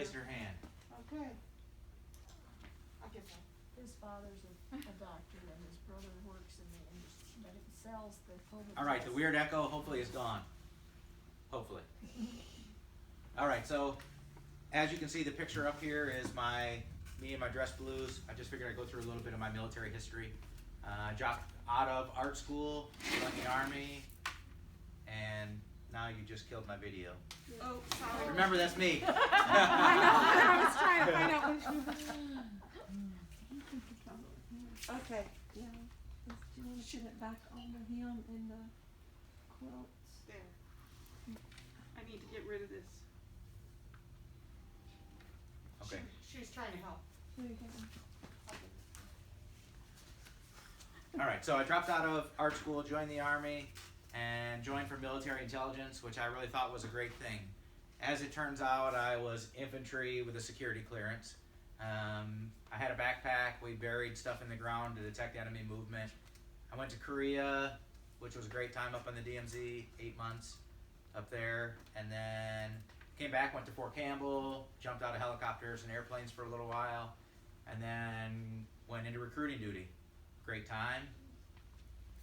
raised her hand. Okay. I'll get that. His father's a doctor and his brother works in the industry, but it sells the COVID All right, the test. weird echo hopefully is gone. Hopefully. All right, so as you can see, the picture up here is me and my dress blues. I just figured I'd go through a little bit of my military history. I dropped out of art school, joined the Army, and now you just killed my video. Oh, sorry. Remember, that's me. I was trying to find out which one. Okay. Yeah, do you want to put it back over him in the quilts? There. I need to get rid of this. Okay. She's trying to help. Here you go. All right, so I dropped out of art school, joined the Army, and joined for military intelligence, which I really thought was a great thing. As it turns out, I was infantry with a security clearance. I had a backpack. We buried stuff in the ground to detect enemy movement. I went to Korea, which was a great time up on the DMZ, 8 months up there, and then came back, went to Fort Campbell, jumped out of helicopters and airplanes for a little while, and then went into recruiting duty. Great time.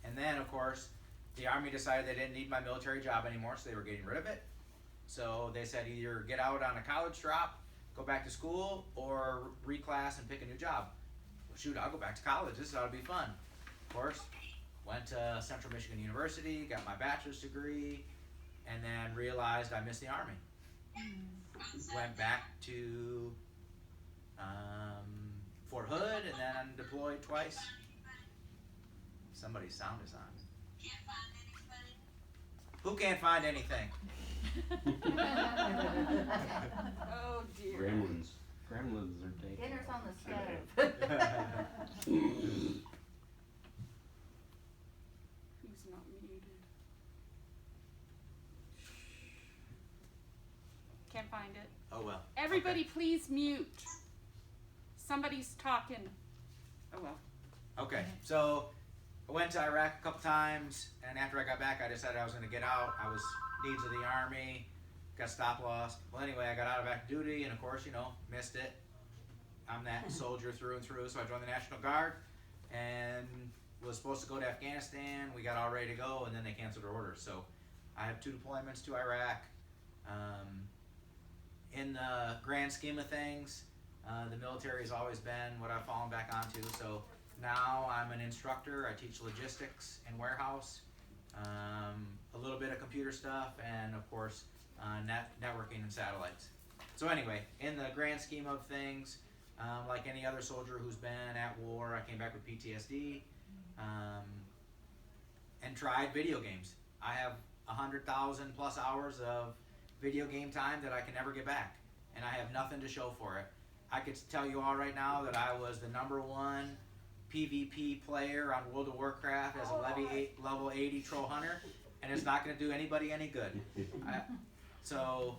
And then, of course, the Army decided they didn't need my military job anymore, so they were getting rid of it. So they said either get out on a college drop, go back to school, or reclass and pick a new job. Well, shoot, I'll go back to college. This ought to be fun. Of course, went to Central Michigan University, got my bachelor's degree, and then realized I missed the Army. Went back to Fort Hood and then deployed twice. Somebody's sound is on. Who can't find anything? Oh dear. Gremlins. Gremlins are taking. Dinner's on the stove. Who's not muted? Can't find it. Oh well. Everybody Okay. please mute. Somebody's talking. Oh well. Okay, so I went to Iraq a couple times, and after I got back, I decided I was going to get out. I was needs of the Army, got stop loss. Well, anyway, I got out of active duty, and of course, missed it. I'm that soldier through and through, so I joined the National Guard, and was supposed to go to Afghanistan. We got all ready to go, and then they canceled our orders. So I have 2 deployments to Iraq. In the grand scheme of things, the military has always been what I've fallen back onto. So now I'm an instructor. I teach logistics and warehouse, a little bit of computer stuff, and of course networking and satellites. So anyway, in the grand scheme of things, like any other soldier who's been at war, I came back with PTSD and tried video games. I have 100,000 plus hours of video game time that I can never get back, and I have nothing to show for it. I could tell you all right now that I was the #1 PvP player on World of Warcraft as a level 80 troll hunter, and it's not going to do anybody any good. So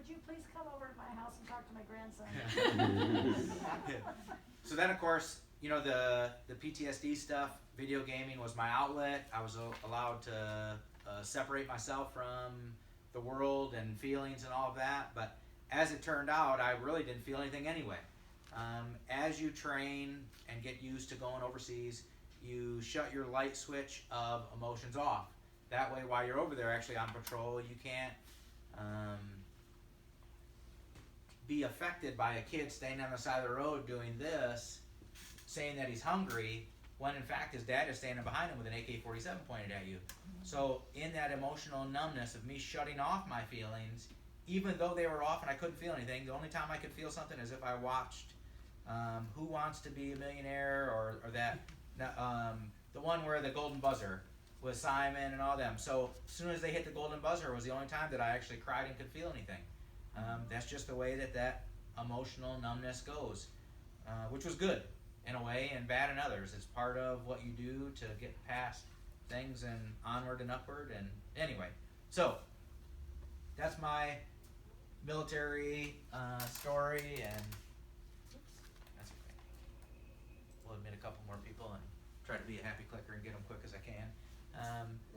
Would you please come over to my house and talk to my grandson? So then, of course, the PTSD stuff, video gaming was my outlet. I was allowed to separate myself from the world and feelings and all of that. But as it turned out, I really didn't feel anything anyway. As you train and get used to going overseas, you shut your light switch of emotions off. That way, while you're over there actually on patrol, you can't be affected by a kid standing on the side of the road doing this, saying that he's hungry, when in fact his dad is standing behind him with an AK-47 pointed at you. So in that emotional numbness of me shutting off my feelings, even though they were off and I couldn't feel anything, the only time I could feel something is if I watched Who Wants to Be a Millionaire, or that the one where the golden buzzer with Simon and all them. So as soon as they hit the golden buzzer was the only time that I actually cried and could feel anything. That's just the way that emotional numbness goes, which was good in a way and bad in others. It's part of what you do to get past things and onward and upward. And anyway, so that's my military story, and that's okay. We'll admit a couple more people and try to be a happy clicker and get them quick as I can.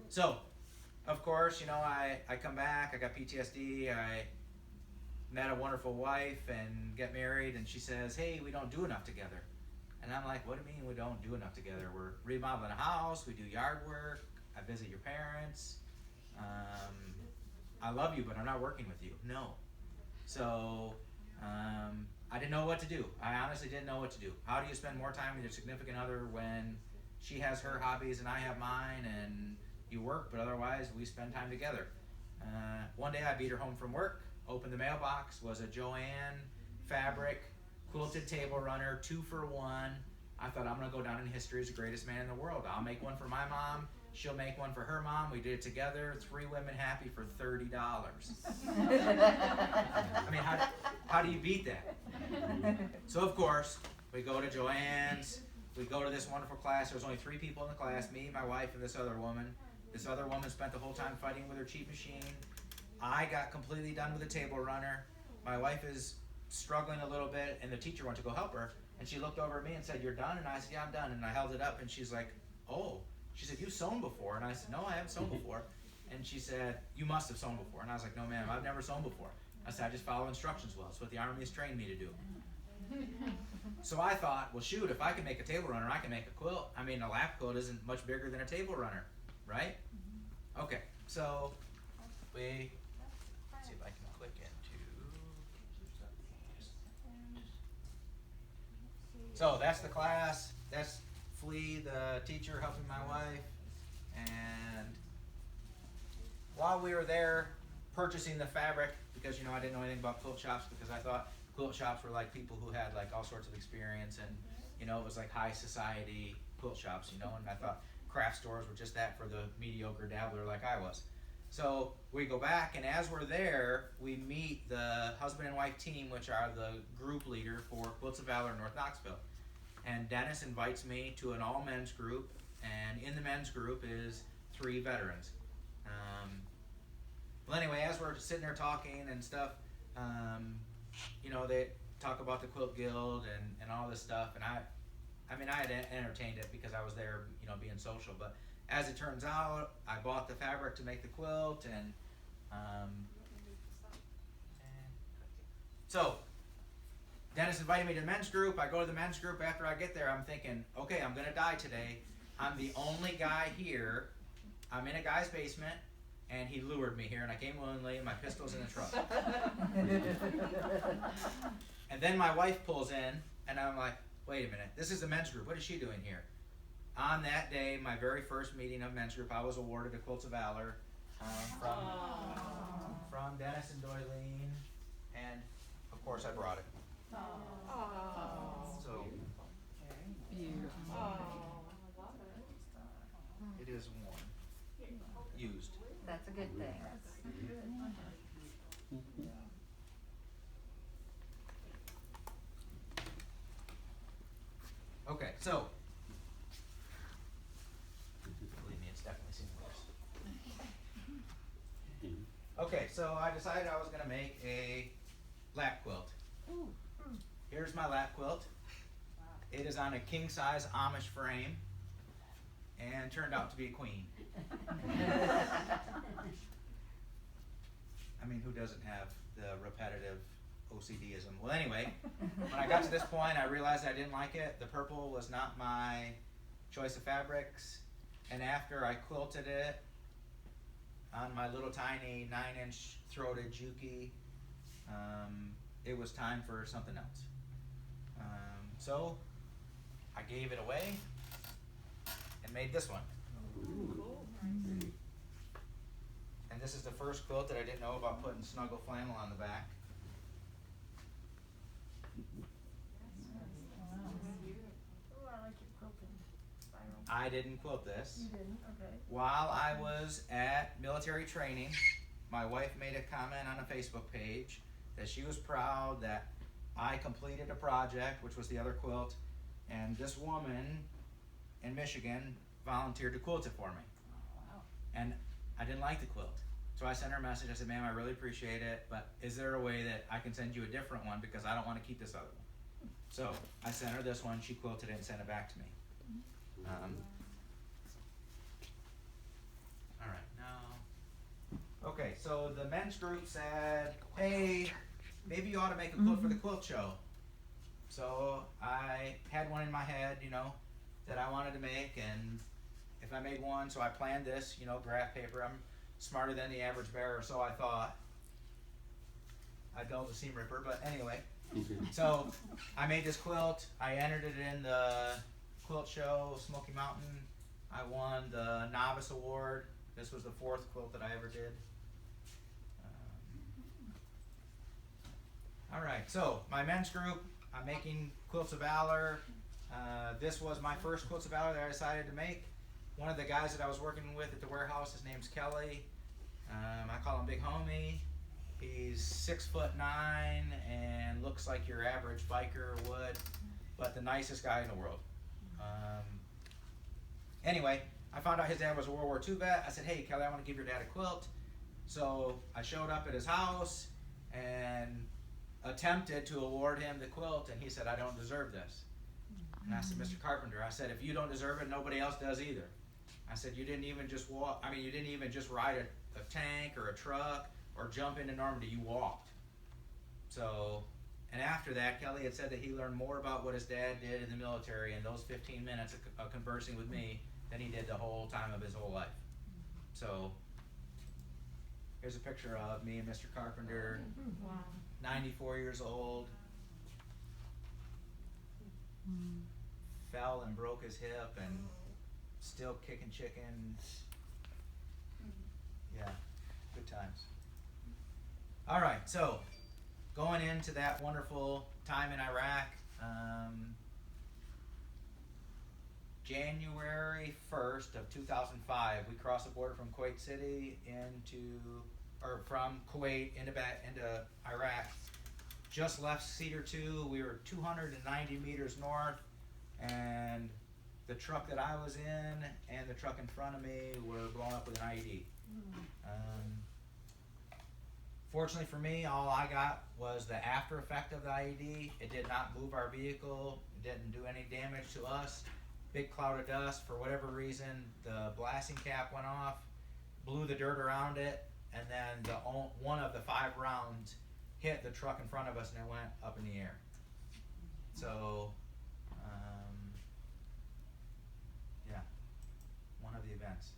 So, of course, I come back, I got PTSD, met a wonderful wife and get married, and she says, hey, we don't do enough together. And I'm like, what do you mean we don't do enough together? We're remodeling a house, we do yard work, I visit your parents, I love you, but I'm not working with you. No. So, I didn't know what to do. I honestly didn't know what to do. How do you spend more time with your significant other when she has her hobbies and I have mine, and you work, but otherwise we spend time together? One day I beat her home from work, opened the mailbox, was a Joanne fabric quilted table runner, 2 for 1. I thought, I'm gonna go down in history as the greatest man in the world. I'll make one for my mom, she'll make one for her mom. We did it together, 3 women happy for $30. I mean, how do you beat that? So of course, we go to Joanne's, we go to this wonderful class. There was only 3 people in the class, me, my wife, and this other woman. This other woman spent the whole time fighting with her cheap machine. I got completely done with the table runner. My wife is struggling a little bit, and the teacher went to go help her, and she looked over at me and said, you're done? And I said, yeah, I'm done. And I held it up, and she's like, oh. She said, you've sewn before? And I said, no, I haven't sewn before. And she said, you must have sewn before. And I was like, no, ma'am, I've never sewn before. I said, I just follow instructions well. It's what the Army has trained me to do. So I thought, well, shoot, if I can make a table runner, I can make a quilt. I mean, a lap quilt isn't much bigger than a table runner, right? Okay, so let's see if I can click into. So that's the class. That's Flea, the teacher, helping my wife. And while we were there purchasing the fabric, because I didn't know anything about quilt shops, because I thought quilt shops were like people who had like all sorts of experience, and it was like high society quilt shops, and I thought craft stores were just that for the mediocre dabbler like I was. So we go back, and as we're there, we meet the husband and wife team, which are the group leader for Quilts of Valor in North Knoxville. And Dennis invites me to an all-men's group, and in the men's group is 3 veterans. Well, anyway, as we're sitting there talking and stuff, they talk about the Quilt Guild and all this stuff, and I had entertained it because I was there, being social. But as it turns out, I bought the fabric to make the quilt, and so Dennis invited me to the men's group. I go to the men's group. After I get there, I'm thinking, okay, I'm gonna die today. I'm the only guy here. I'm in a guy's basement, and he lured me here, and I came willingly, and my pistol's in the truck. And then my wife pulls in, and I'm like, wait a minute, this is the men's group. What is she doing here? On that day, my very first meeting of men's group, I was awarded a Quilts of Valor from Dennis and Doylene, and of course I brought it. So it is worn, used. That's a good thing. Okay, so believe me, it's definitely seen worse. Okay, so I decided I was going to make a lap quilt. Here's my lap quilt. It is on a king-size Amish frame and turned out to be a queen. I mean, who doesn't have the repetitive OCDism? Well, anyway, when I got to this point, I realized I didn't like it. The purple was not my choice of fabrics. And after I quilted it on my little tiny 9-inch throated Juki, it was time for something else. So I gave it away and made this one. And this is the first quilt that I didn't know about putting snuggle flannel on the back. Oh, I like your quilting spiral. I didn't quilt this. You didn't? Okay. While I was at military training, my wife made a comment on a Facebook page that she was proud that I completed a project, which was the other quilt, and this woman in Michigan volunteered to quilt it for me. And I didn't like the quilt. So I sent her a message. I said, ma'am, I really appreciate it, but is there a way that I can send you a different one, because I don't want to keep this other one. So I sent her this one. She quilted it and sent it back to me. All right, now, okay, so the men's group said, hey, maybe you ought to make a quilt for the quilt show. So I had one in my head, you know, that I wanted to make, and if I made one, so I planned this, you know, graph paper. I'm smarter than the average bearer, so I thought I'd build a seam ripper, but anyway. So I made this quilt. I entered it in the quilt show, Smoky Mountain. I won the novice award. This was the 4th quilt that I ever did. All right, so my men's group, I'm making Quilts of Valor. This was my first Quilts of Valor that I decided to make. One of the guys that I was working with at the warehouse, his name's Kelly. I call him Big Homie. He's 6'9" and looks like your average biker would, but the nicest guy in the world. Anyway, I found out his dad was a World War II vet. I said, hey, Kelly, I want to give your dad a quilt. So I showed up at his house and attempted to award him the quilt, and he said, I don't deserve this. And I said, Mr. Carpenter, I said, if you don't deserve it, nobody else does either. I said, you didn't even just you didn't even just ride a tank or a truck or jump into Normandy, you walked. So, and after that, Kelly had said that he learned more about what his dad did in the military in those 15 minutes of conversing with me than he did the whole time of his whole life. So, here's a picture of me and Mr. Carpenter, Wow. 94 years old, fell and broke his hip and still kicking chicken. Yeah, good times. All right, so going into that wonderful time in Iraq, January 1st of 2005, we crossed the border from Kuwait City from Kuwait into Iraq. Just left Cedar 2. We were 290 meters north, and the truck that I was in and the truck in front of me were blown up with an IED. Fortunately for me, all I got was the after effect of the IED. It did not move our vehicle. It didn't do any damage to us. Big cloud of dust. For whatever reason, the blasting cap went off, blew the dirt around it, and then one of the 5 rounds hit the truck in front of us, and it went up in the air. So, yeah, one of the events.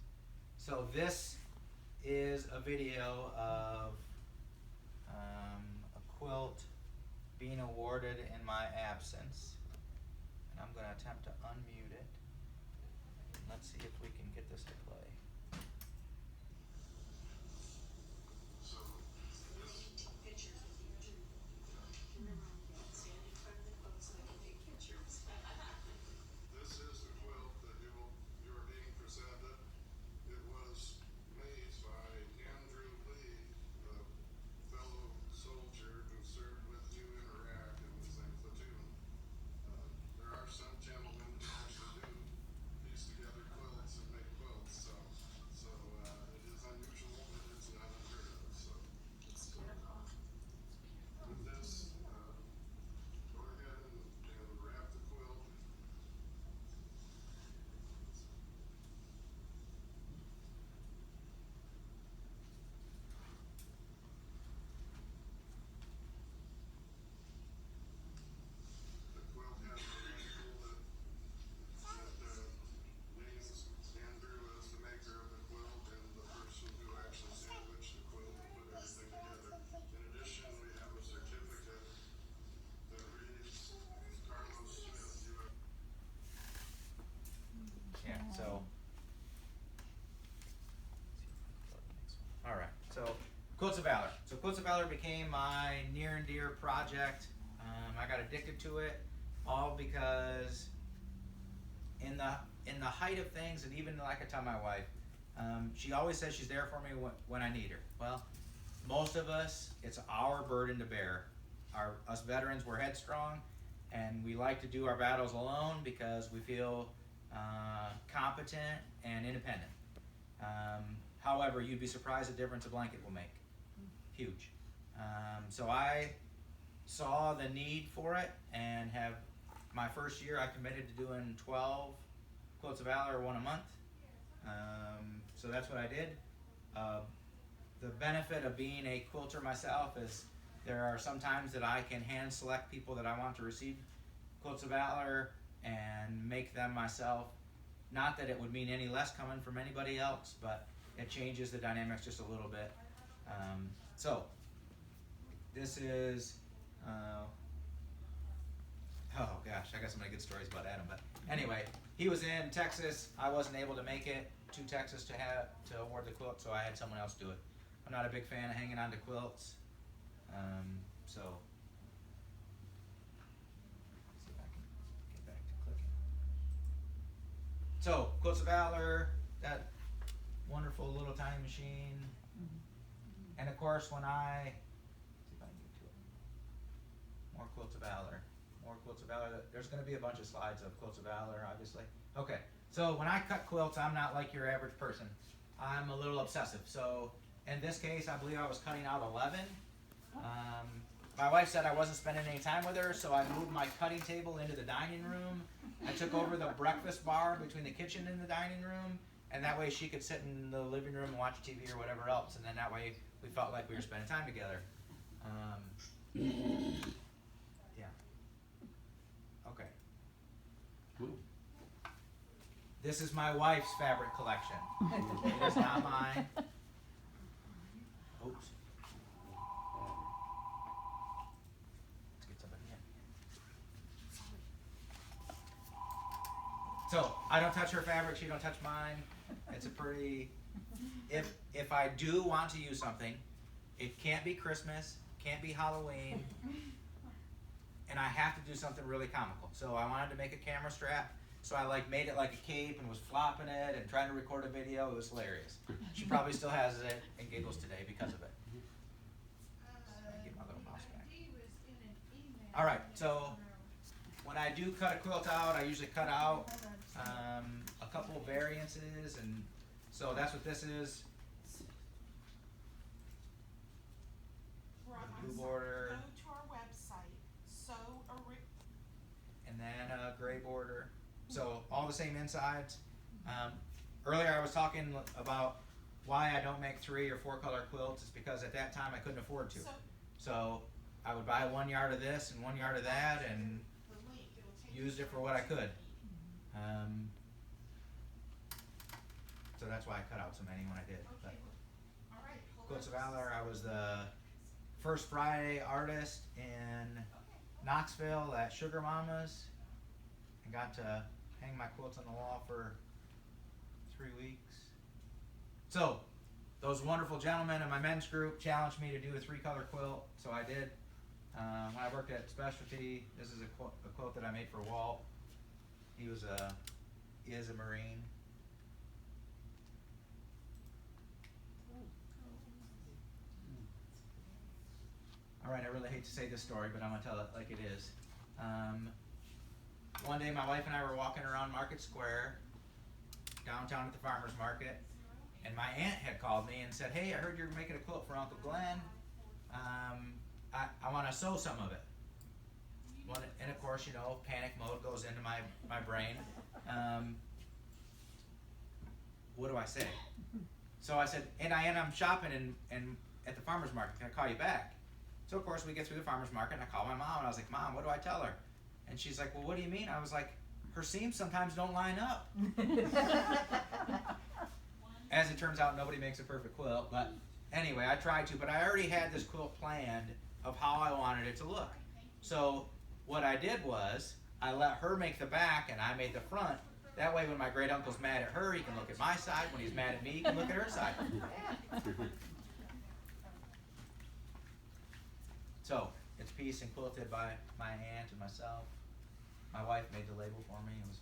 So this is a video of a quilt being awarded in my absence. And I'm going to attempt to unmute it. Let's see if we can get this to play. This is the quilt that you are being presented. It was made by Andrew Lee, a fellow soldier who served with you in Iraq in the same platoon. There are some gentlemen who actually do piece together quilts and make quilts, so it is unusual, but it's not unheard of. So with this, go ahead and wrap the quilt. The quilt has a label that names Andrew as the maker of the quilt and the person who actually sandwiched the quilt and put everything together. In addition, we have a certificate that reads Carlos Smith, U.S. Yeah, so. All right, so Quilts of Valor. So Quilts of Valor became my near and dear project. I got addicted to it, all because in the height of things, and even like I tell my wife, she always says she's there for me when I need her. Well, most of us, it's our burden to bear. Us veterans, we're headstrong, and we like to do our battles alone because we feel competent and independent. However, you'd be surprised the difference a blanket will make. Huge. So I saw the need for it, and my first year I committed to doing 12 Quilts of Valor, one a month. So that's what I did. The benefit of being a quilter myself is There are some times that I can hand select people that I want to receive Quilts of Valor and make them myself. Not that it would mean any less coming from anybody else, but it changes the dynamics just a little bit. So this is, oh gosh, I got so many good stories about Adam. But anyway, he was in Texas. I wasn't able to make it to Texas to award the quilt, so I had someone else do it. I'm not a big fan of hanging on to quilts, so. See if I can get back to clicking. So Quilts of Valor, that wonderful little tiny machine, and of course when I see if I can get to it. More Quilts of Valor. More Quilts of Valor. There's going to be a bunch of slides of Quilts of Valor, obviously. Okay, so when I cut quilts, I'm not like your average person. I'm a little obsessive. So in this case, I believe I was cutting out 11. My wife said I wasn't spending any time with her, so I moved my cutting table into the dining room. I took over the breakfast bar between the kitchen and the dining room, and that way she could sit in the living room and watch TV or whatever else, and then that way we felt like we were spending time together. Yeah. Okay. Ooh. This is my wife's fabric collection. It is not mine. Oops. Let's get somebody in. So I don't touch her fabric. She don't touch mine. It's a pretty. If I do want to use something, it can't be Christmas, can't be Halloween, and I have to do something really comical. So I wanted to make a camera strap. So I made it like a cape and was flopping it and trying to record a video. It was hilarious. She probably still has it and giggles today because of it. Get my little mouse back. All right, so when I do cut a quilt out, I usually cut out a couple variances, and so that's what this is. Right, The blue I'm sorry. border. Go to our website, And then a gray border. So all the same insides. Earlier I was talking about why I don't make 3 or 4 color quilts. It's because at that time I couldn't afford to. So I would buy 1 yard of this and 1 yard of that and the link, it'll take you used it for what I could. So that's why I cut out so many when I did. But Okay, all right. hold Quilts of on. Valor, I was the first Friday artist in Knoxville at Sugar Mama's. I got to hang my quilts on the wall for 3 weeks. So, those wonderful gentlemen in my men's group challenged me to do a 3-color quilt, so I did. When I worked at Specialty, this is a quilt that I made for Walt. He is a Marine. All right, I really hate to say this story, but I'm gonna tell it like it is. One day, my wife and I were walking around Market Square, downtown at the farmer's market, and my aunt had called me and said, "Hey, I heard you're making a quilt for Uncle Glenn. I want to sew some of it." And of course, panic mode goes into my brain. What do I say? So I said, I'm shopping and at the farmer's market. Can I call you back? So of course we get through the farmer's market and I call my mom and I was like, "Mom, what do I tell her?" And she's like, "Well, what do you mean?" I was like, "Her seams sometimes don't line up." As it turns out, nobody makes a perfect quilt, but anyway, I tried to, but I already had this quilt planned of how I wanted it to look. So what I did was I let her make the back and I made the front. That way when my great uncle's mad at her, he can look at my side. When he's mad at me, he can look at her side. So it's pieced and quilted by my aunt and myself. My wife made the label for me. It was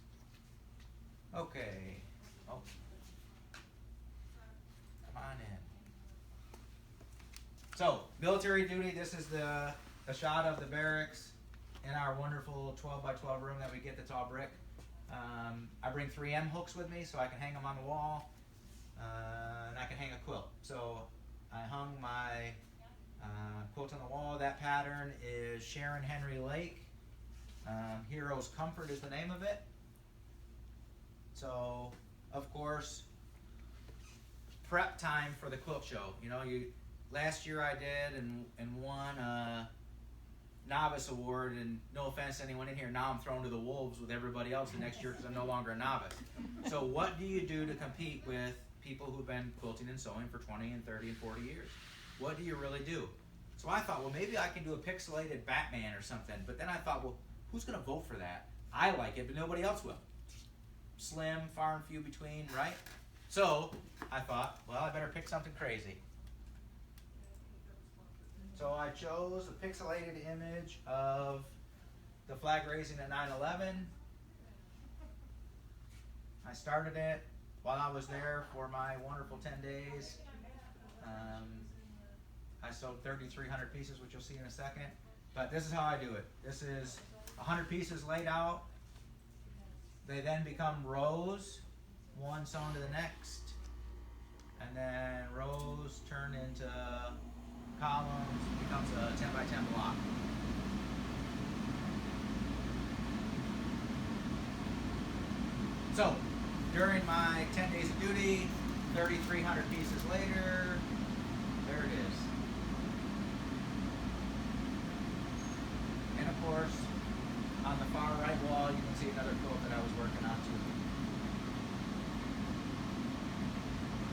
okay. Oh, come on in. So military duty. This is the shot of the barracks in our wonderful 12x12 room that we get that's all brick. I bring 3M hooks with me so I can hang them on the wall, and I can hang a quilt. So I hung my quilt on the wall. That pattern is Sharon Henry Lake. Heroes Comfort is the name of it. So, of course, prep time for the quilt show. last year I did and won a novice award, and no offense to anyone in here, now I'm thrown to the wolves with everybody else the next year because I'm no longer a novice. So what do you do to compete with people who've been quilting and sewing for 20 and 30 and 40 years? What do you really do? So I thought, well, maybe I can do a pixelated Batman or something. But then I thought, well, who's going to vote for that? I like it, but nobody else will. Slim, far and few between, right? So I thought, well, I better pick something crazy. So I chose a pixelated image of the flag raising at 9/11. I started it while I was there for my wonderful 10 days. I sewed 3,300 pieces, which you'll see in a second. But this is how I do it. This is 100 pieces laid out. They then become rows, one sewn to the next. And then rows turn into columns, becomes a 10 by 10 block. So, during my 10 days of duty, 3,300 pieces later, there it is. And of course, on the far right wall, you can see another quilt that I was working on too.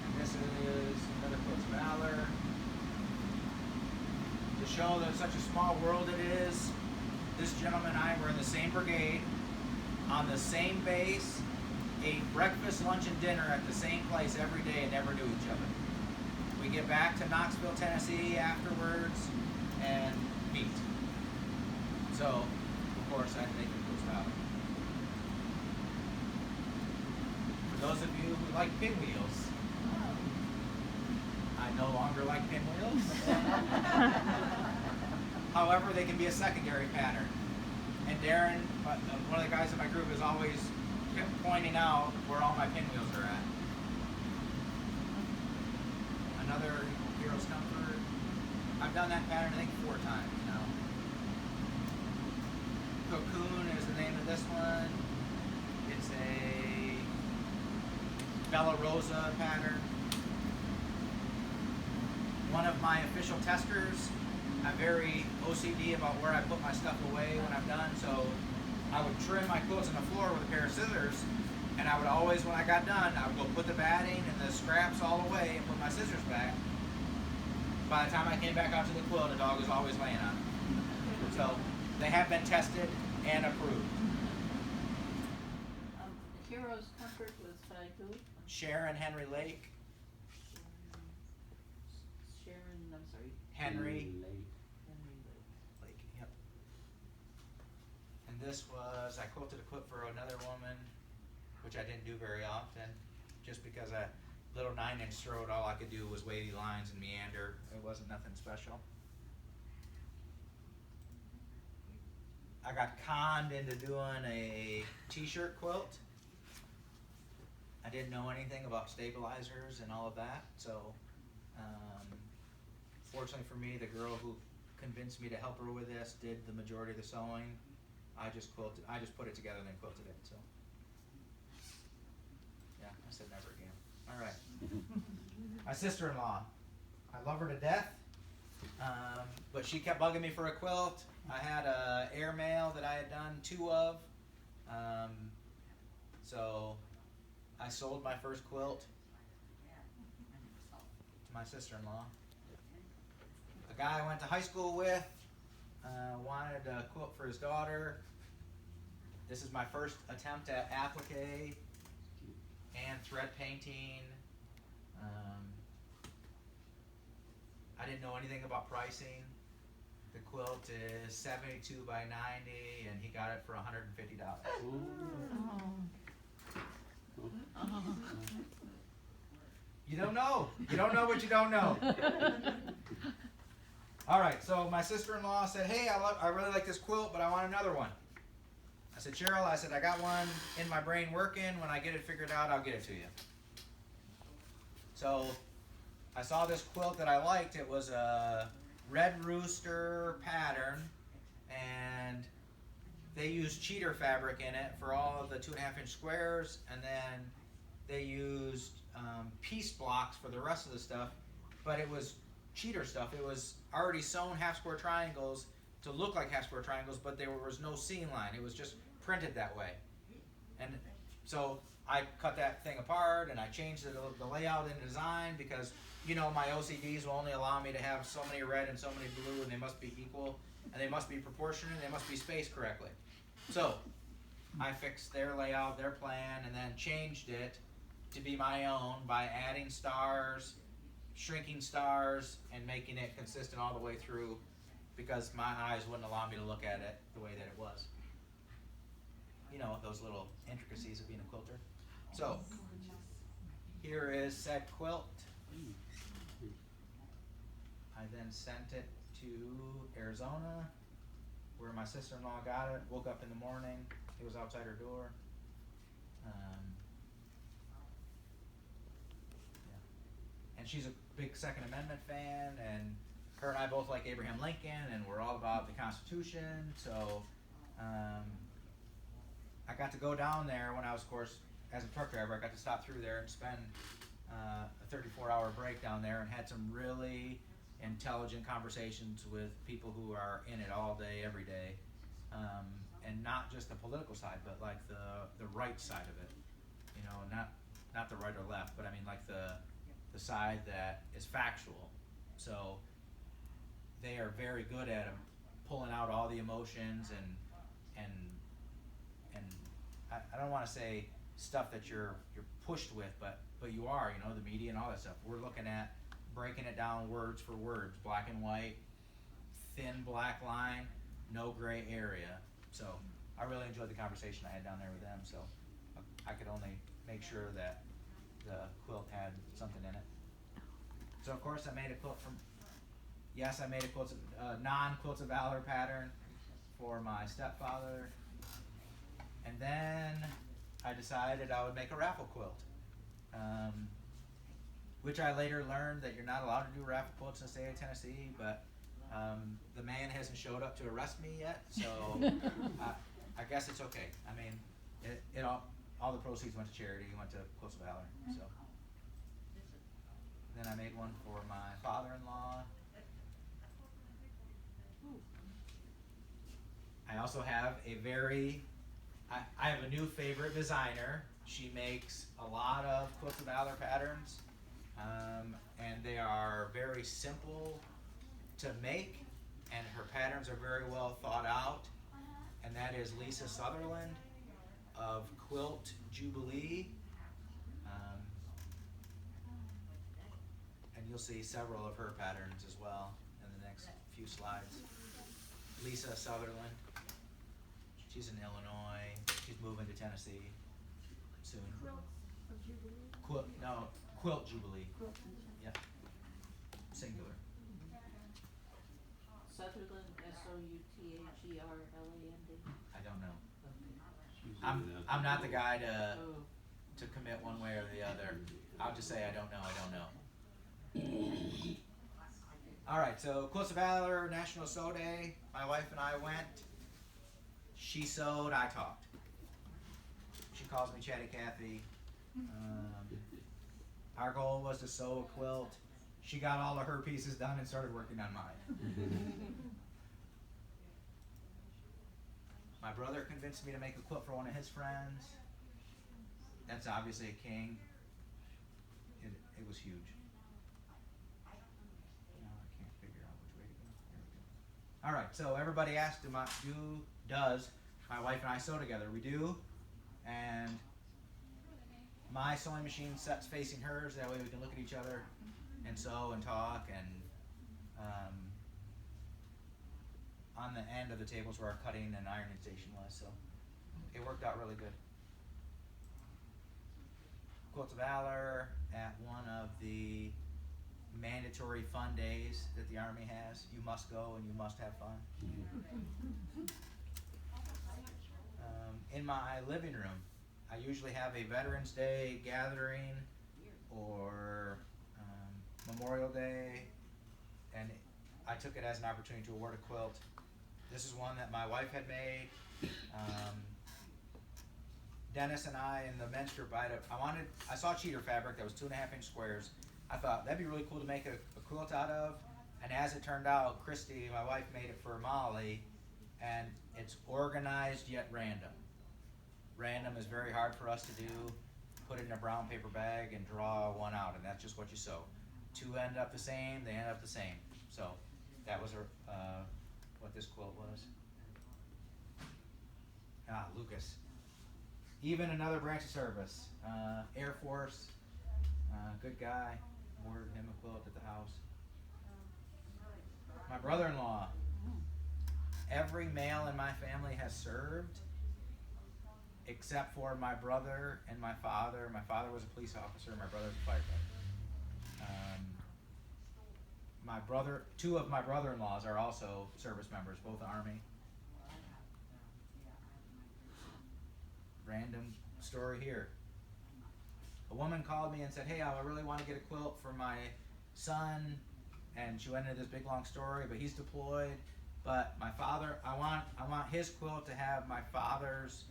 And this is another Quilts Valor. To show that such a small world it is, this gentleman and I were in the same brigade, on the same base, ate breakfast, lunch, and dinner at the same place every day and never knew each other. We get back to Knoxville, Tennessee afterwards and meet. So, of course, I think it goes out. For those of you who like pinwheels, I no longer like pinwheels. However, they can be a secondary pattern. And Darren, one of the guys in my group, is always kept pointing out where all my pinwheels are at. Another Hero's Comfort. I've done that pattern, I think, 4 times now. Cocoon is the name of this one. It's a Bella Rosa pattern. One of my official testers. I'm very OCD about where I put my stuff away when I'm done, so I would trim my quilts on the floor with a pair of scissors, and I would always, when I got done, I would go put the batting and the scraps all away and put my scissors back. By the time I came back out to the quilt, the dog was always laying on it. So they have been tested and approved. Hero's Comfort was by who? Sharon Henry Lake. Sharon, I'm sorry, Henry Henry Lake. Lake, yep. And this was, I quilted a quilt for another woman, which I didn't do very often, just because a little 9-inch throat, all I could do was wavy lines and meander. It wasn't nothing special. I got conned into doing a t-shirt quilt. I didn't know anything about stabilizers and all of that, so fortunately for me, the girl who convinced me to help her with this did the majority of the sewing. I just put it together and then quilted it. So yeah, I said never again. All right. My sister-in-law, I love her to death, but she kept bugging me for a quilt. I had a airmail that I had done 2 of, so I sold my first quilt to my sister-in-law. A guy I went to high school with wanted a quilt for his daughter. This is my first attempt at applique and thread painting. I didn't know anything about pricing. The quilt is 72 by 90, and he got it for $150. You don't know. You don't know what you don't know. All right, so my sister-in-law said, hey, I really like this quilt, but I want another one. I said, Cheryl, I got one in my brain working. When I get it figured out, I'll get it to you. So I saw this quilt that I liked. It was a Red Rooster pattern, and they used cheater fabric in it for all of the 2.5-inch squares, and then they used piece blocks for the rest of the stuff, but it was cheater stuff. It was already sewn half square triangles to look like half square triangles, but there was no seam line. It was just printed that way. And so I cut that thing apart and I changed the layout and design because, you know, my OCDs will only allow me to have so many red and so many blue, and they must be equal, and they must be proportionate, and they must be spaced correctly. So I fixed their layout, their plan, and then changed it to be my own by adding stars, shrinking stars, and making it consistent all the way through because my eyes wouldn't allow me to look at it the way that it was. You know, those little intricacies of being a quilter. So, here is said quilt. I then sent it to Arizona, where my sister-in-law got it. Woke up in the morning, it was outside her door. And she's a big Second Amendment fan, and her and I both like Abraham Lincoln, and we're all about the Constitution. So I got to go down there when I was, of course, as a truck driver. I got to stop through there and spend a 34-hour break down there, and had some really intelligent conversations with people who are in it all day, every day, and not just the political side, but like the right side of it. You know, not the right or left, but I mean like the side that is factual. So they are very good at pulling out all the emotions and I don't want to say stuff that you're pushed with, but you are, you know, the media and all that stuff. We're looking at breaking it down words for words, black and white, thin black line, no gray area. So I really enjoyed the conversation I had down there with them. So I could only make sure that the quilt had something in it. So of course I made a quilt I made a quilt, non-Quilts of Valor pattern for my stepfather. And then I decided I would make a raffle quilt, which I later learned that you're not allowed to do raffle quilts in the state of Tennessee, but the man hasn't showed up to arrest me yet, so I guess it's okay. I mean, it all the proceeds went to charity, went to Quilts of Valor. So then I made one for my father-in-law. I also have I have a new favorite designer. She makes a lot of Quilts of Valor patterns, and they are very simple to make, and her patterns are very well thought out, and that is Lisa Sutherland of Quilt Jubilee, and you'll see several of her patterns as well in the next few slides. Lisa Sutherland, she's in Illinois, she's moving to Tennessee soon. Quilt Jubilee. Yep. Singular. Sutherland, Southerland. I don't know. She's I'm in not the guy to Oh, commit one way or the other. I'll just say I don't know. All right, so Quilts of Valor National Sew Day. My wife and I went. She sewed, I talked. She calls me Chatty Cathy. Our goal was to sew a quilt. She got all of her pieces done and started working on mine. My brother convinced me to make a quilt for one of his friends. That's obviously a king. It was huge. Now I can't figure out which way to go. There we go. All right, so everybody asked, does my wife and I sew together? We do, and my sewing machine sets facing hers. That way we can look at each other and sew and talk, and on the end of the tables where our cutting and ironing station was, so it worked out really good. Quilts of Valor at one of the mandatory fun days that the Army has. You must go and you must have fun. In my living room, I usually have a Veterans Day gathering or Memorial Day, and I took it as an opportunity to award a quilt. This is one that my wife had made. Dennis and I in the men's group, I saw cheater fabric that was 2.5-inch squares. I thought that'd be really cool to make a quilt out of. And as it turned out, Christy, my wife, made it for Molly, and it's organized yet random. Random is very hard for us to do. Put it in a brown paper bag and draw one out, and that's just what you sew. Two end up the same, they end up the same. So that was what this quilt was. Ah, Lucas. Even another branch of service. Air Force, good guy. Ordered him a quilt at the house. My brother-in-law. Every male in my family has served, except for my brother and my father. My father was a police officer, my brother was a firefighter. Two of my brother-in-laws are also service members, both Army. Random story here. A woman called me and said, hey, I really want to get a quilt for my son, and she went into this big long story, but he's deployed. But my father, I want his quilt to have my father's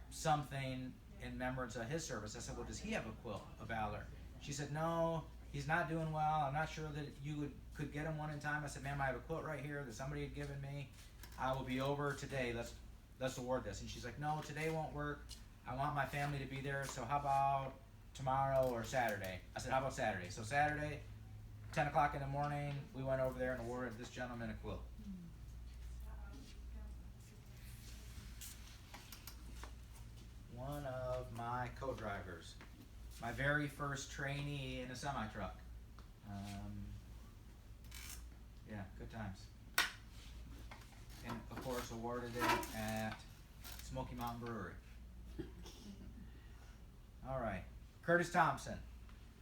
something in remembrance of his service. I said, well, does he have a quilt of valor? She said, no, he's not doing well. I'm not sure that you could get him one in time. I said, ma'am, I have a quilt right here that somebody had given me. I will be over today. Let's award this. And she's like, no, today won't work. I want my family to be there, so how about tomorrow or Saturday? I said, how about Saturday? So Saturday, 10 o'clock in the morning, we went over there and awarded this gentleman a quilt. One of my co-drivers, my very first trainee in a semi-truck. Yeah, good times. And of course awarded it at Smoky Mountain Brewery. Alright, Curtis Thompson.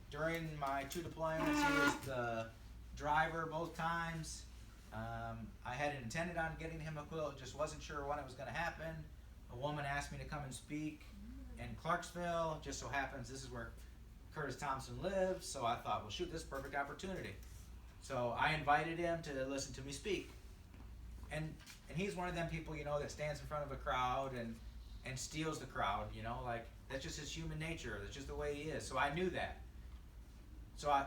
During my 2 deployments, he was the driver both times. I had intended on getting him a quilt, just wasn't sure when it was going to happen. A woman asked me to come and speak in Clarksville. Just so happens this is where Curtis Thompson lives, so I thought, well shoot, this is a perfect opportunity. So I invited him to listen to me speak. And he's one of them people, you know, that stands in front of a crowd and steals the crowd, you know, like that's just his human nature. That's just the way he is. So I knew that. So I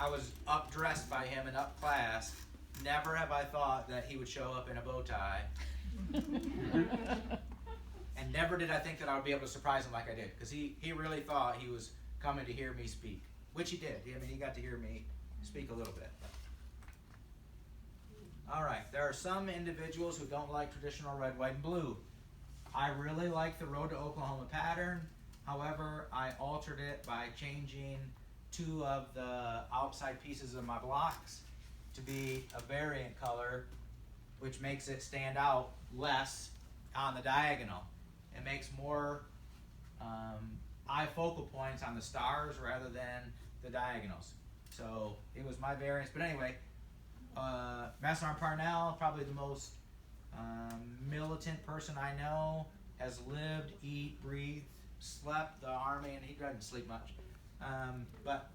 was up dressed by him and up class. Never have I thought that he would show up in a bow tie. And never did I think that I would be able to surprise him like I did, because he really thought he was coming to hear me speak, which he did. I mean, he got to hear me speak a little bit. All right, there are some individuals who don't like traditional red, white, and blue. I really like the Road to Oklahoma pattern. However, I altered it by changing 2 of the outside pieces of my blocks to be a variant color, which makes it stand out less on the diagonal. It makes more eye focal points on the stars rather than the diagonals. So it was my variance. But anyway, Master Sergeant Parnell, probably the most militant person I know, has lived, eat, breathed, slept the Army, and he doesn't sleep much. But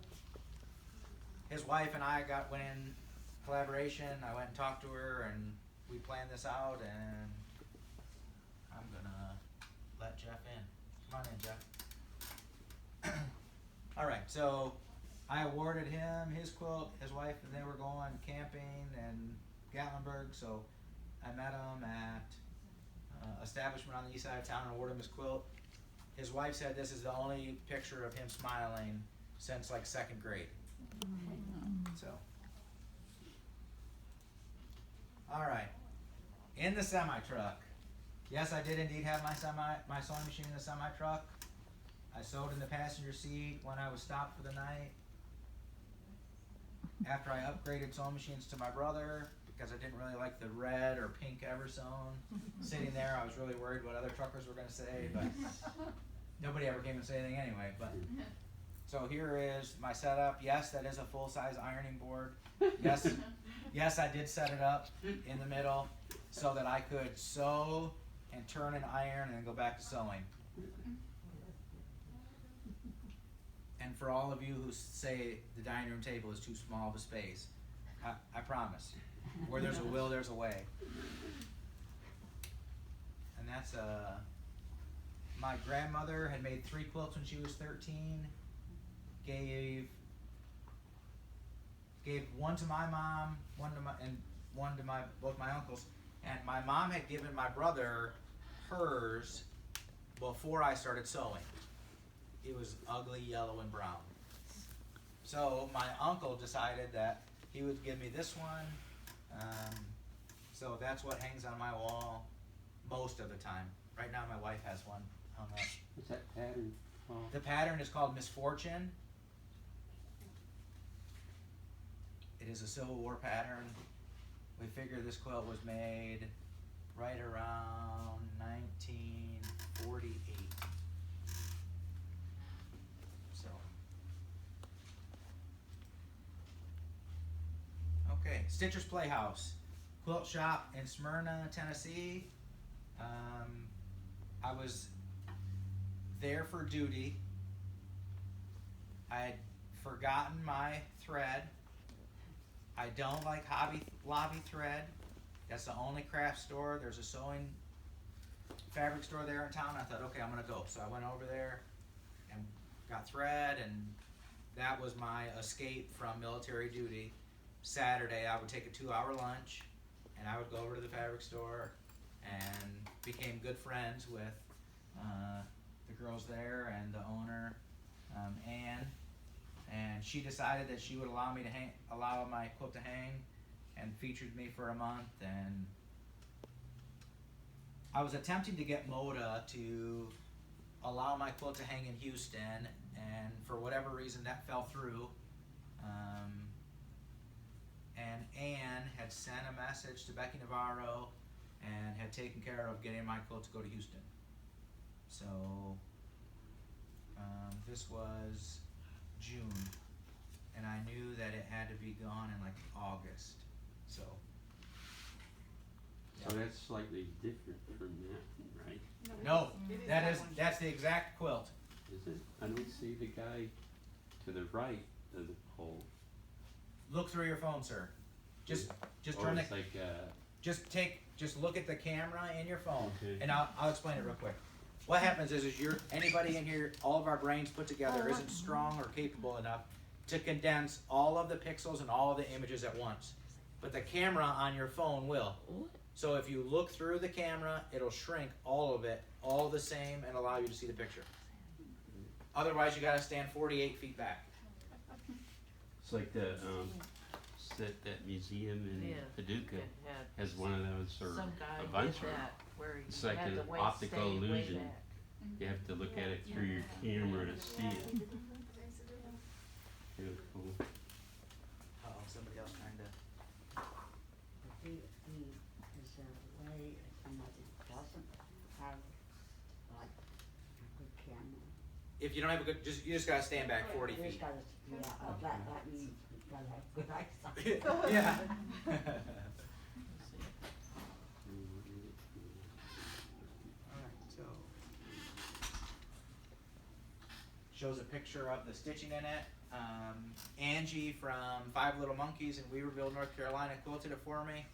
his wife and I went in collaboration. I went and talked to her, and we planned this out, and I'm gonna let Jeff in. Come on in, Jeff. All right, so I awarded him his quilt. His wife and they were going camping in Gatlinburg, so I met him at establishment on the east side of town and awarded him his quilt. His wife said this is the only picture of him smiling since like 2nd grade. So, all right, in the semi-truck. Yes, I did indeed have my sewing machine in the semi-truck. I sewed in the passenger seat when I was stopped for the night. After I upgraded sewing machines to my brother, because I didn't really like the red or pink Eversewn sitting there, I was really worried what other truckers were going to say, but nobody ever came and said anything anyway. But so here is my setup. Yes, that is a full-size ironing board. Yes, I did set it up in the middle so that I could sew and turn and iron and then go back to sewing. And for all of you who say the dining room table is too small of a space, I promise, where there's a will, there's a way. And that's my grandmother had made 3 quilts when she was 13, gave gave one to my mom, one to both my uncles, and my mom had given my brother hers before I started sewing. It was ugly yellow and brown. So my uncle decided that he would give me this one. So that's what hangs on my wall most of the time. Right now my wife has one hung up. What's that pattern? Oh, The pattern is called Misfortune. It is a Civil War pattern. We figure this quilt was made right around 1948. So. Okay, Stitcher's Playhouse, quilt shop in Smyrna, Tennessee. I was there for duty. I had forgotten my thread. I don't like Hobby Lobby thread. That's the only craft store. There's a sewing fabric store there in town. I thought, okay, I'm gonna go. So I went over there and got thread, and that was my escape from military duty. Saturday, I would take a 2-hour lunch, and I would go over to the fabric store and became good friends with the girls there and the owner, Anne. And she decided that she would allow my quilt to hang, and featured me for a month. And I was attempting to get Moda to allow my quilt to hang in Houston, and for whatever reason that fell through. And Anne had sent a message to Becky Navarro and had taken care of getting my quilt to go to Houston. So this was June, and I knew that it had to be gone in like August. So so that's slightly different from that, right? no, It is that's the exact quilt. Is it? I don't see the guy to the right of the pole. Look through your phone, sir. Just Oh, turn the it's like, just look at the camera in your phone, Okay. and I'll explain it real quick. What happens is anybody in here, all of our brains put together isn't strong or capable enough to condense all of the pixels and all of the images at once. But the camera on your phone will. So if you look through the camera, it'll shrink all of it, all the same, and allow you to see the picture. Otherwise, you gotta stand 48 feet back. it's like the, that museum in Yeah. Paducah It had has one of those, or some guy a bunch did of them. that where It's you like had an the way optical stay way illusion. back. You have to look at it through your camera to see it. It was cool. Uh-oh, somebody else trying to. Is there a way if somebody doesn't have like a good camera? If you don't have a good, you just gotta stand back 40 You just feet. gotta, that means you gotta have good eyesight. Yeah. Alright, so. Shows a picture of the stitching in it. Angie from Five Little Monkeys in Weaverville, North Carolina quilted it for me.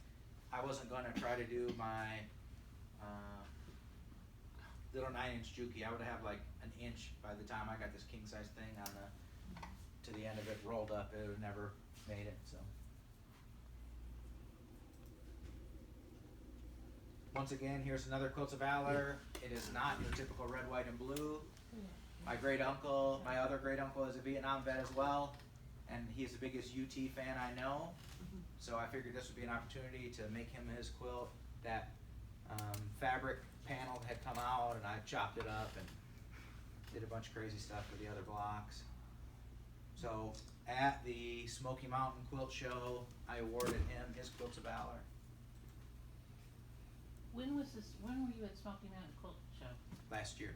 I wasn't gonna try to do my little 9-inch Juki. I would have like an inch by the time I got this king size thing on to the end of it rolled up. It would have never made it, so. Once again, here's another Quilts of Valor. It is not your typical red, white, and blue. My other great uncle is a Vietnam vet as well, and he's the biggest UT fan I know. So I figured this would be an opportunity to make him his quilt. That fabric panel had come out, and I chopped it up and did a bunch of crazy stuff with the other blocks. So at the Smoky Mountain Quilt Show, I awarded him his Quilts of Valor. When were you at Smoky Mountain Quilt Show? Last year.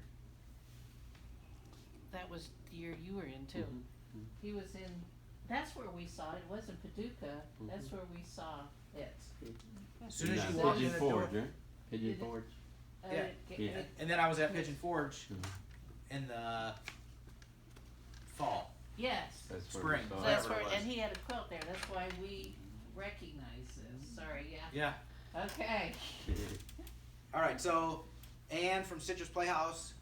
That was the year you were in too. Mhm. He was in, that's where we saw it. It wasn't Paducah. That's where we saw it. As soon as Yeah, you walk in Pigeon the door. Forge, right? Pigeon Did it- Forge. Yeah. Yeah. And then I was at Pigeon Forge Mhm. in the fall. Yes. That's where Spring. we So saw it. that's whatever it where, and was. he had a quilt there. That's why we recognize this. Sorry, yeah. Yeah. Okay. All right, so Anne from Citrus Playhouse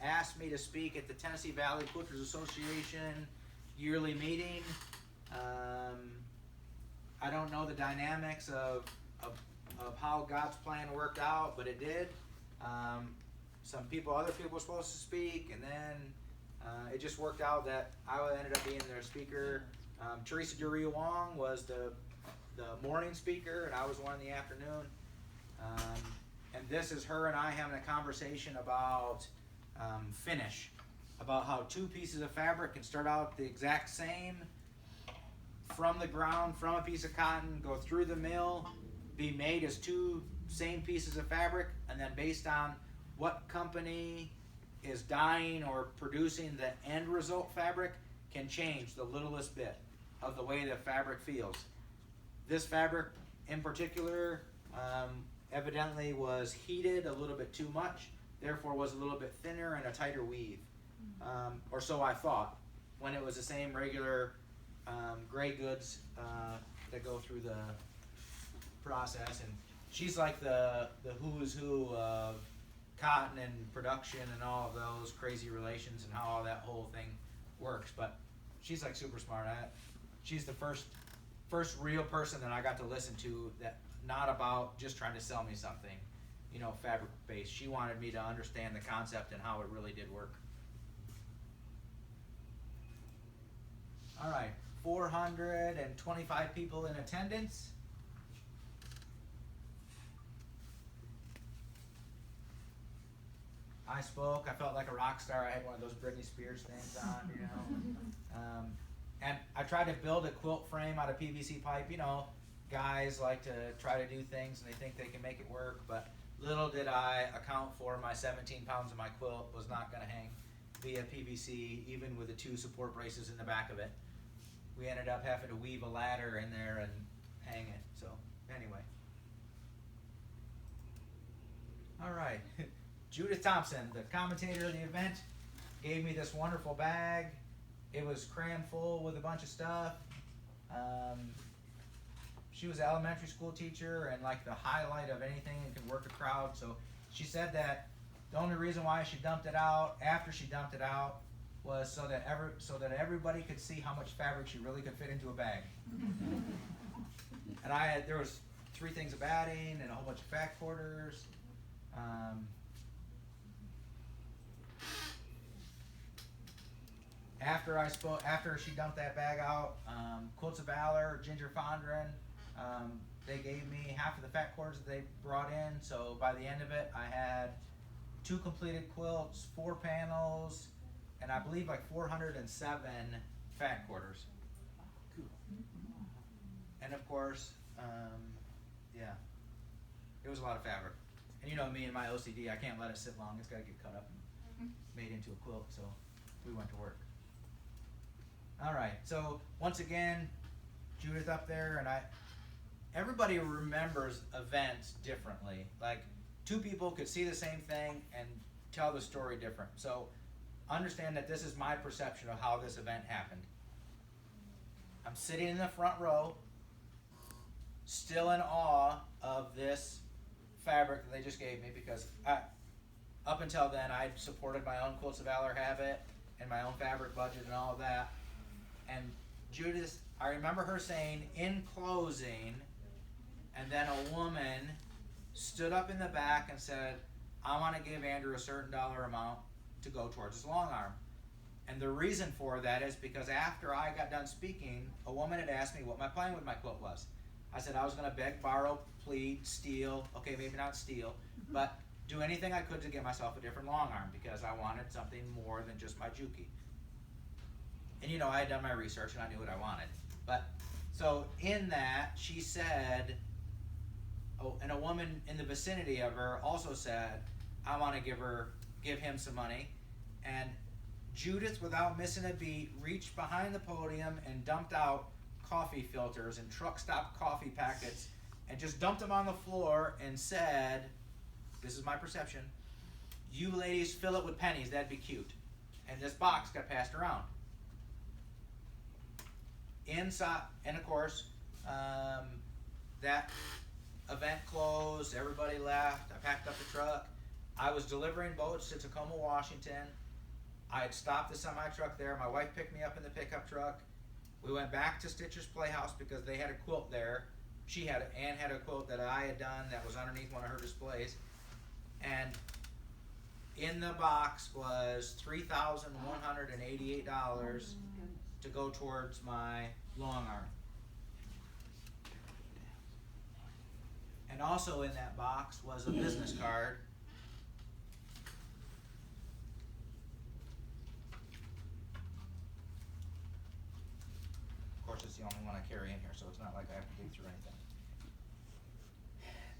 asked me to speak at the Tennessee Valley Quilters Association yearly meeting. I don't know the dynamics of how God's plan worked out, but it did. Other people were supposed to speak, and then it just worked out that I ended up being their speaker. Teresa Duria Wong was the morning speaker, and I was one in the afternoon. And this is her and I having a conversation about finish, about how two pieces of fabric can start out the exact same from the ground, from a piece of cotton, go through the mill, be made as two same pieces of fabric, and then based on what company is dyeing or producing the end result fabric can change the littlest bit of the way the fabric feels. This fabric in particular evidently was heated a little bit too much, therefore was a little bit thinner and a tighter weave. Or so I thought, when it was the same regular gray goods that go through the process. And she's like the who's who of cotton and production and all of those crazy relations and how all that whole thing works. But she's like super smart at it. She's the first real person that I got to listen to that not about just trying to sell me something, you know, fabric based. She wanted me to understand the concept and how it really did work. All right, 425 people in attendance. I spoke. I felt like a rock star. I had one of those Britney Spears things on, you know. And I tried to build a quilt frame out of PVC pipe. You know, guys like to try to do things and they think they can make it work, but little did I account for my 17 pounds of my quilt was not going to hang via PVC, even with the 2 support braces in the back of it. We ended up having to weave a ladder in there and hang it. So anyway. All right. Judith Thompson, the commentator of the event, gave me this wonderful bag. It was crammed full with a bunch of stuff. She was an elementary school teacher and like the highlight of anything and could work a crowd. So she said that the only reason why she dumped it out after she dumped it out was so that everybody could see how much fabric she really could fit into a bag. And there was 3 things of batting and a whole bunch of fat quarters. After she dumped that bag out, Quilts of Valor, Ginger Fondren, they gave me half of the fat quarters that they brought in. So by the end of it, I had 2 completed quilts, 4 panels, and I believe like 407 fat quarters. And of course, yeah, it was a lot of fabric. And you know me and my OCD, I can't let it sit long. It's got to get cut up and made into a quilt. So we went to work. All right. So once again, Judith up there, and everybody remembers events differently. Like 2 people could see the same thing and tell the story different. So understand that this is my perception of how this event happened. I'm sitting in the front row, still in awe of this fabric that they just gave me, because up until then I'd supported my own Quilts of Valor habit and my own fabric budget and all of that. And Judith, I remember her saying, in closing, and then a woman stood up in the back and said, I want to give Andrew a certain dollar amount to go towards his long arm. And the reason for that is because after I got done speaking, a woman had asked me what my plan with my quilt was. I said I was going to beg, borrow, plead, steal, okay, maybe not steal, but do anything I could to get myself a different long arm because I wanted something more than just my Juki. And you know, I had done my research and I knew what I wanted. But, so in that, she said, oh, and a woman in the vicinity of her also said, I want to give him some money. And Judith, without missing a beat, reached behind the podium and dumped out coffee filters and truck stop coffee packets and just dumped them on the floor and said, this is my perception, you ladies fill it with pennies, that'd be cute. And this box got passed around. Inside, and of course, that event closed, everybody left, I packed up the truck. I was delivering boats to Tacoma, Washington. I had stopped the semi-truck there. My wife picked me up in the pickup truck. We went back to Stitcher's Playhouse because they had a quilt there. Ann had a quilt that I had done that was underneath one of her displays. And in the box was $3,188 to go towards my long arm. And also in that box was a business card. Of course, it's the only one I carry in here, so it's not like I have to dig through anything.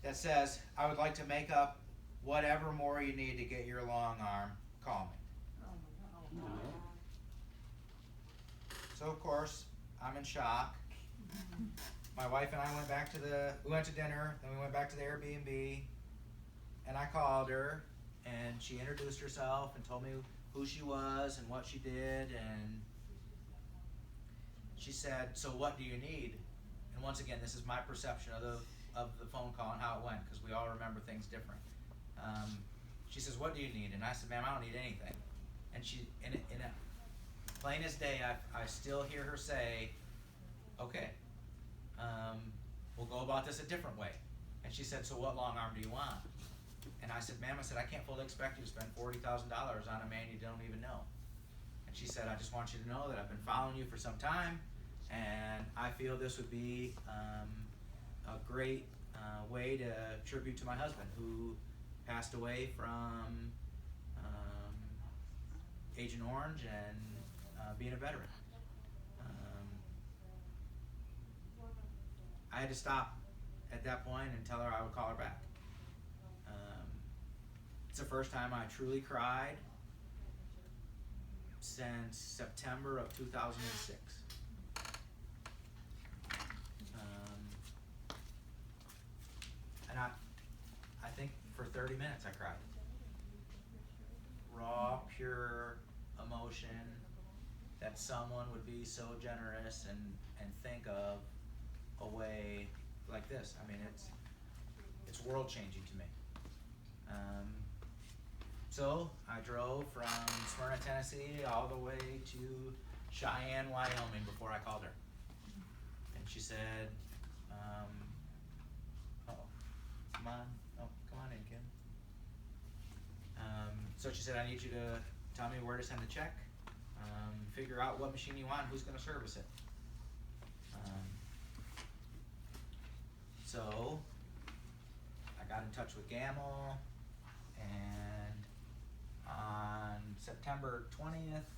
That says, I would like to make up whatever more you need to get your long arm. Call me. So of course, I'm in shock. My wife and I we went to dinner, then we went back to the Airbnb, and I called her, and she introduced herself and told me who she was and what she did, and she said, so what do you need? And once again, this is my perception of the phone call and how it went, because we all remember things different. She says, what do you need? And I said, ma'am, I don't need anything. And she, in a plain as day, I still hear her say, okay, we'll go about this a different way. And she said, so what long arm do you want? And I said, ma'am, I can't fully expect you to spend $40,000 on a man you don't even know. And she said, I just want you to know that I've been following you for some time, and I feel this would be a great way to tribute to my husband, who passed away from Agent Orange and being a veteran. I had to stop at that point and tell her I would call her back. It's the first time I truly cried since September of 2006. And I think for 30 minutes I cried. Raw, pure emotion that someone would be so generous and think of a way like this. I mean, it's world changing to me. So I drove from Smyrna, Tennessee, all the way to Cheyenne, Wyoming before I called her. And she said, come on in, Kim. So she said, I need you to tell me where to send the check, figure out what machine you want, who's going to service it. So I got in touch with Gamble, and on September 20th,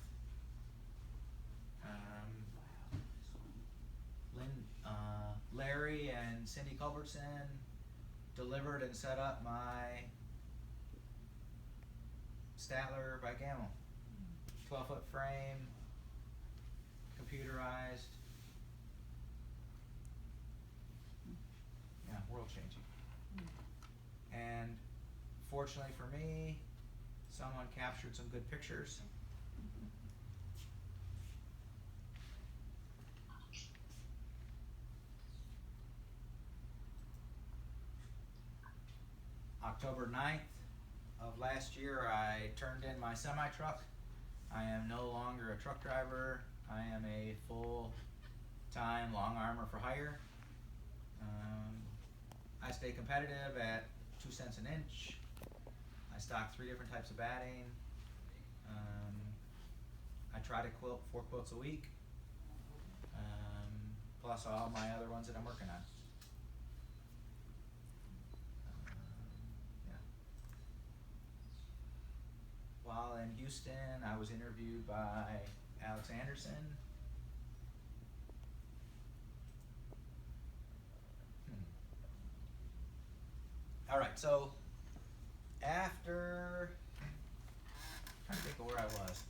Larry and Cindy Culbertson delivered and set up my Statler by Gamble. 12-foot frame, computerized. Yeah, world changing. And fortunately for me, someone captured some good pictures. October 9th of last year, I turned in my semi-truck. I am no longer a truck driver. I am a full-time long armor for hire. I stay competitive at 2 cents an inch. I stock 3 different types of batting. I try to quilt 4 quilts a week, plus all my other ones that I'm working on. Yeah. While in Houston, I was interviewed by Alex Anderson. All right, so after, I'm trying to think of where I was.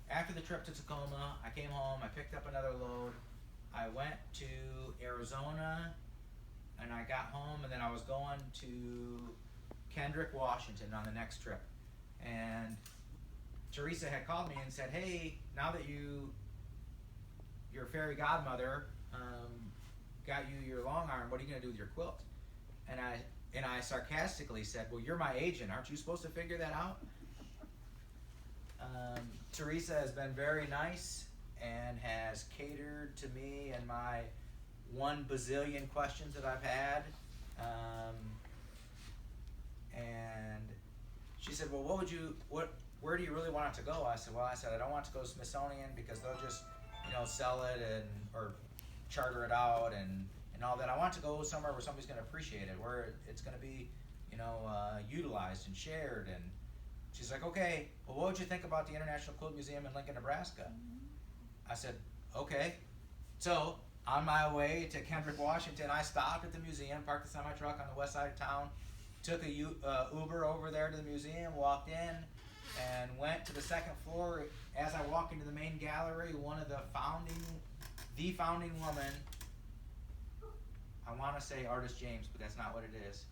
After the trip to Tacoma, I came home, I picked up another load. I went to Arizona, and I got home, and then I was going to Kendrick, Washington on the next trip. And Teresa had called me and said, hey, now that your fairy godmother got you your long arm, what are you going to do with your quilt? And I sarcastically said, well, you're my agent. Aren't you supposed to figure that out? Teresa has been very nice and has catered to me and my 1 bazillion questions that I've had. And she said, well, where do you really want it to go? I said, I don't want it to go to Smithsonian because they'll just, sell it or charter it out and all that. I want it to go somewhere where somebody's going to appreciate it, where it's going to be, utilized and shared. And she's like, okay, well, what would you think about the International Quilt Museum in Lincoln, Nebraska? I said, okay. So on my way to Kendrick, Washington, I stopped at the museum, parked the semi-truck on the west side of town, took a Uber over there to the museum, walked in, and went to the 2nd floor. As I walked into the main gallery, one of the founding woman, I want to say Artist James, but that's not what it is.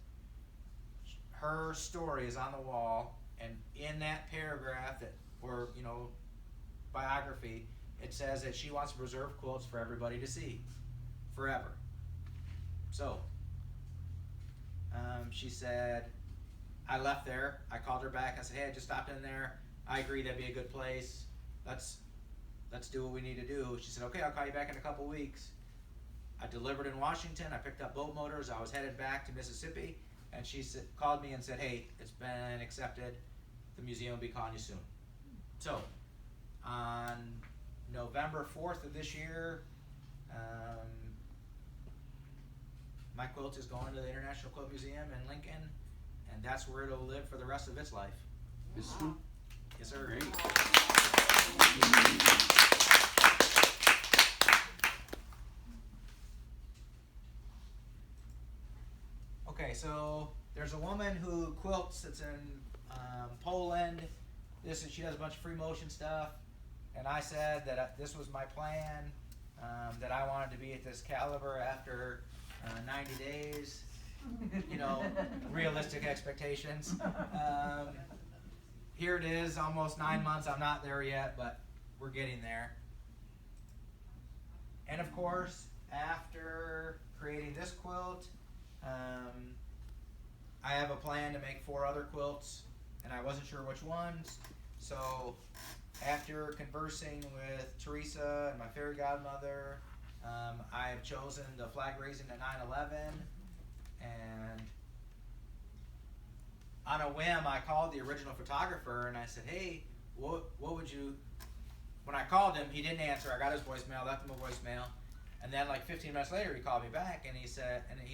Her story is on the wall, and in that paragraph biography, it says that she wants to preserve quilts for everybody to see, forever. So, she said, I left there, I called her back, I said, hey, I just stopped in there, I agree that'd be a good place, let's do what we need to do. She said, okay, I'll call you back in a couple weeks. I delivered in Washington, I picked up boat motors, I was headed back to Mississippi, and she called me and said, hey, it's been accepted, the museum will be calling you soon. So, on November 4th of this year, my quilt is going to the International Quilt Museum in Lincoln, and that's where it'll live for the rest of its life. This one? Yes, sir. Great. Okay, so there's a woman who quilts that's in Poland. She does a bunch of free motion stuff, and I said that this was my plan, that I wanted to be at this caliber after 90 days. Realistic expectations. Here it is, almost 9 months. I'm not there yet, but we're getting there. And of course, after creating this quilt, I have a plan to make 4 other quilts, and I wasn't sure which ones. So after conversing with Teresa and my fairy godmother, I have chosen the flag raising at 9/11, and on a whim, I called the original photographer and I said, hey, what would you, when I called him, he didn't answer. I got his voicemail, left him a voicemail, and then like 15 minutes later, he called me back and he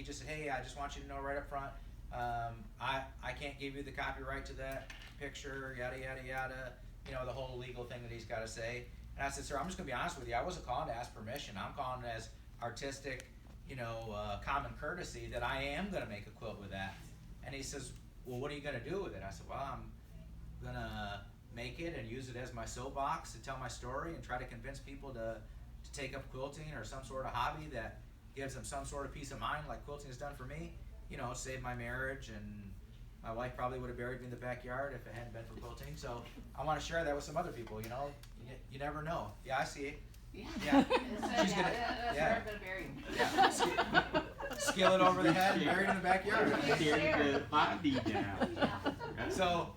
just said, hey, I just want you to know right up front, I can't give you the copyright to that picture, yada, yada, yada, the whole legal thing that he's got to say. And I said, sir, I'm just going to be honest with you. I wasn't calling to ask permission. I'm calling as artistic, common courtesy that I am going to make a quilt with that. And he says, well, what are you going to do with it? I said, well, I'm going to make it and use it as my soapbox to tell my story and try to convince people to take up quilting or some sort of hobby that gives them some sort of peace of mind like quilting has done for me. Saved my marriage, and my wife probably would have buried me in the backyard if it hadn't been for quilting. So I want to share that with some other people, You never know. Yeah, I see it. Yeah. She's gonna, That's where I'm yeah. Skillet over the head and buried in the backyard. Tear the body down. Right? So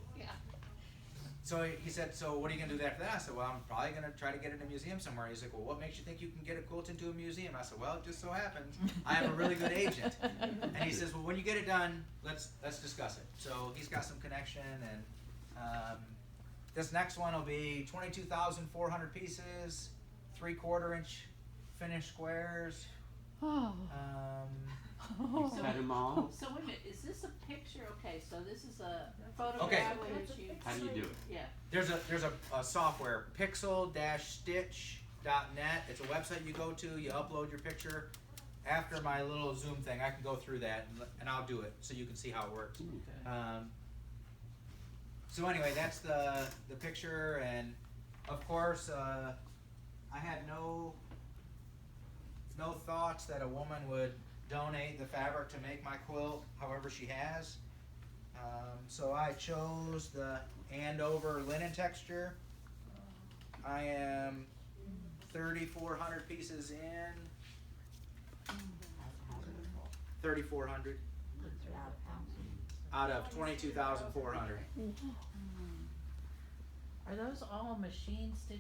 he said, so what are you going to do after that? I said, well, I'm probably going to try to get it in a museum somewhere. He's like, well, what makes you think you can get a quilt into a museum? I said, well, it just so happens I have a really good agent. And he says, well, when you get it done, let's discuss it. So he's got some connection, and this next one will be 22,400 pieces, 3/4 inch finished squares. Oh. You cut them all? So wait a minute, is this a picture? Okay, so this is a photograph Okay. that you, How do you do it? yeah. There's a software, pixel-stitch.net. It's a website you go to, you upload your picture. After my little Zoom thing, I can go through that and I'll do it so you can see how it works. Okay. So anyway, that's the picture, and of course, I had no thoughts that a woman would donate the fabric to make my quilt however she has. So I chose the Andover linen texture. I am 3,400 pieces in. 3,400 out of 22,400. Are those all machine stitches?